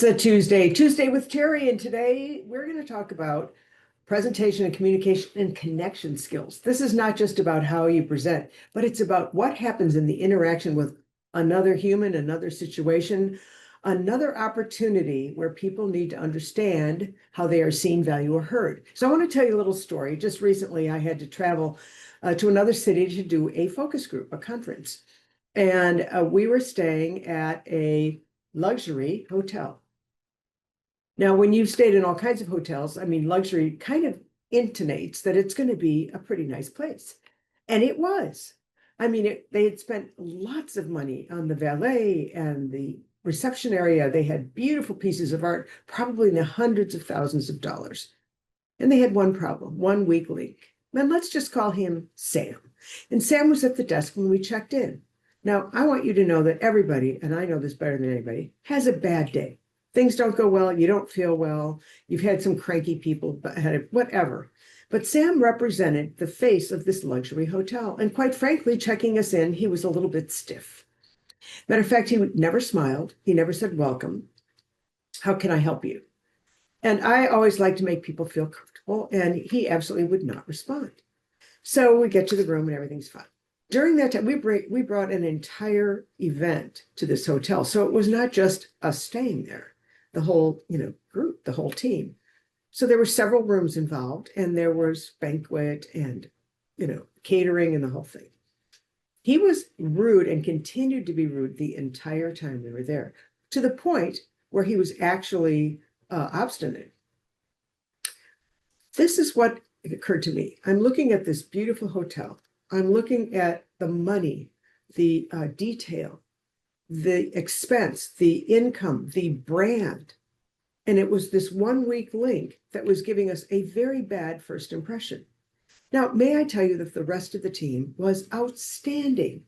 It's a Tuesday with Terry, and today we're going to talk about presentation and communication and connection skills. This is not just about how you present, but it's about what happens in the interaction with another human, another situation, another opportunity where people need to understand how they are seen, valued, or heard. So I want to tell you a little story. Just recently, I had to travel to another city to do a focus group, a conference. And we were staying at a luxury hotel. Now, when you've stayed in all kinds of hotels, I mean, luxury kind of intonates that it's going to be a pretty nice place. And it was. I mean, they had spent lots of money on the valet and the reception area. They had beautiful pieces of art, probably in the hundreds of thousands of dollars. And they had one problem, one weak link. And let's just call him Sam. And Sam was at the desk when we checked in. Now, I want you to know that everybody, and I know this better than anybody, has a bad day. Things don't go well, you don't feel well, you've had some cranky people, whatever. But Sam represented the face of this luxury hotel. And quite frankly, checking us in, he was a little bit stiff. Matter of fact, he never smiled. He never said, welcome. How can I help you? And I always like to make people feel comfortable, and he absolutely would not respond. So we get to the room and everything's fine. During that time, we brought an entire event to this hotel. So it was not just us staying there, the whole, group, the whole team. So there were several rooms involved, and there was banquet and, catering and the whole thing. He was rude and continued to be rude the entire time we were there, to the point where he was actually obstinate. This is what occurred to me. I'm looking at this beautiful hotel. I'm looking at the money, the detail, the expense, the income, the brand. And it was this one weak link that was giving us a very bad first impression. Now, may I tell you that the rest of the team was outstanding.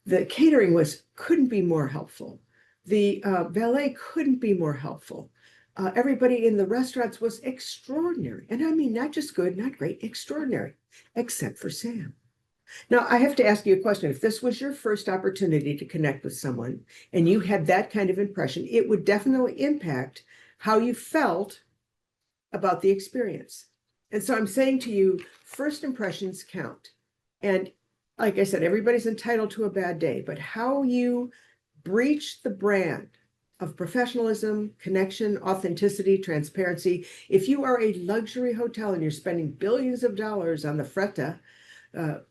The catering couldn't be more helpful. The valet couldn't be more helpful. Everybody in the restaurants was extraordinary. And I mean, not just good, not great, extraordinary, except for Sam. Now, I have to ask you a question. If this was your first opportunity to connect with someone and you had that kind of impression, it would definitely impact how you felt about the experience. And so I'm saying to you, first impressions count. And like I said, everybody's entitled to a bad day, but how you breach the brand of professionalism, connection, authenticity, transparency. If you are a luxury hotel and you're spending billions of dollars on the fretta,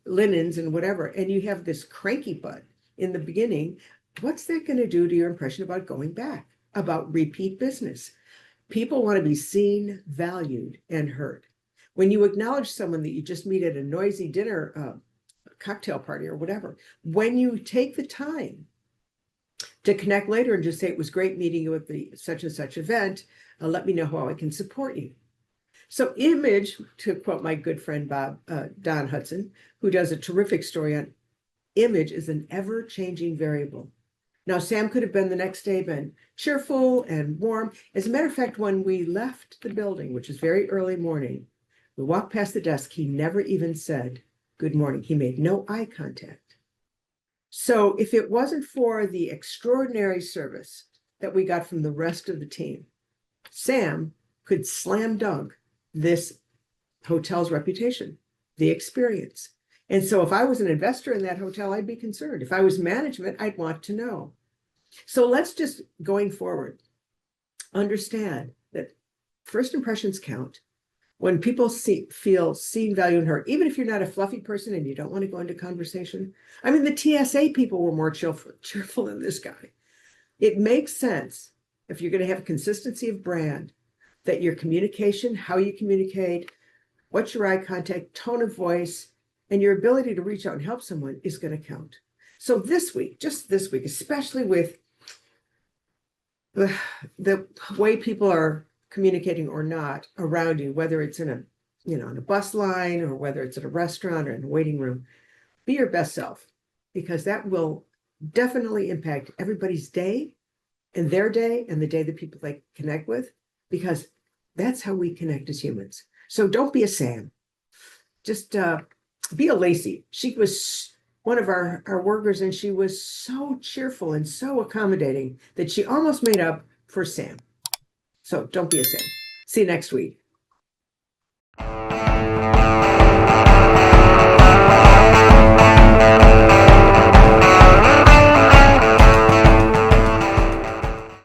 linens and whatever, and you have this cranky butt in the beginning, what's that going to do to your impression about going back, about repeat business? People want to be seen, valued, and heard. When you acknowledge someone that you just meet at a noisy dinner, cocktail party or whatever, when you take the time to connect later and just say, it was great meeting you at the such and such event, let me know how I can support you. So image, to quote my good friend Don Hudson, who does a terrific story on image, is an ever-changing variable. Now, Sam could have been the next day been cheerful and warm. As a matter of fact, when we left the building, which is very early morning, we walked past the desk, he never even said good morning. He made no eye contact. So if it wasn't for the extraordinary service that we got from the rest of the team, Sam could slam dunk this hotel's reputation, the experience. And so if I was an investor in that hotel, I'd be concerned. If I was management, I'd want to know. So let's just, going forward, understand that first impressions count. When people feel seen, valued, and heard, even if you're not a fluffy person and you don't want to go into conversation. I mean, the TSA people were more cheerful than this guy. It makes sense, if you're going to have consistency of brand, that your communication, how you communicate, what's your eye contact, tone of voice, and your ability to reach out and help someone is going to count. So this week, just this week, especially with the way people are communicating or not around you, whether it's in on a bus line or whether it's at a restaurant or in a waiting room, be your best self, because that will definitely impact everybody's day and their day and the day that people they connect with, because that's how we connect as humans. So don't be a Sam. Just be a Lacey. She was one of our workers, and she was so cheerful and so accommodating that she almost made up for Sam. So don't be a sim. See you next week.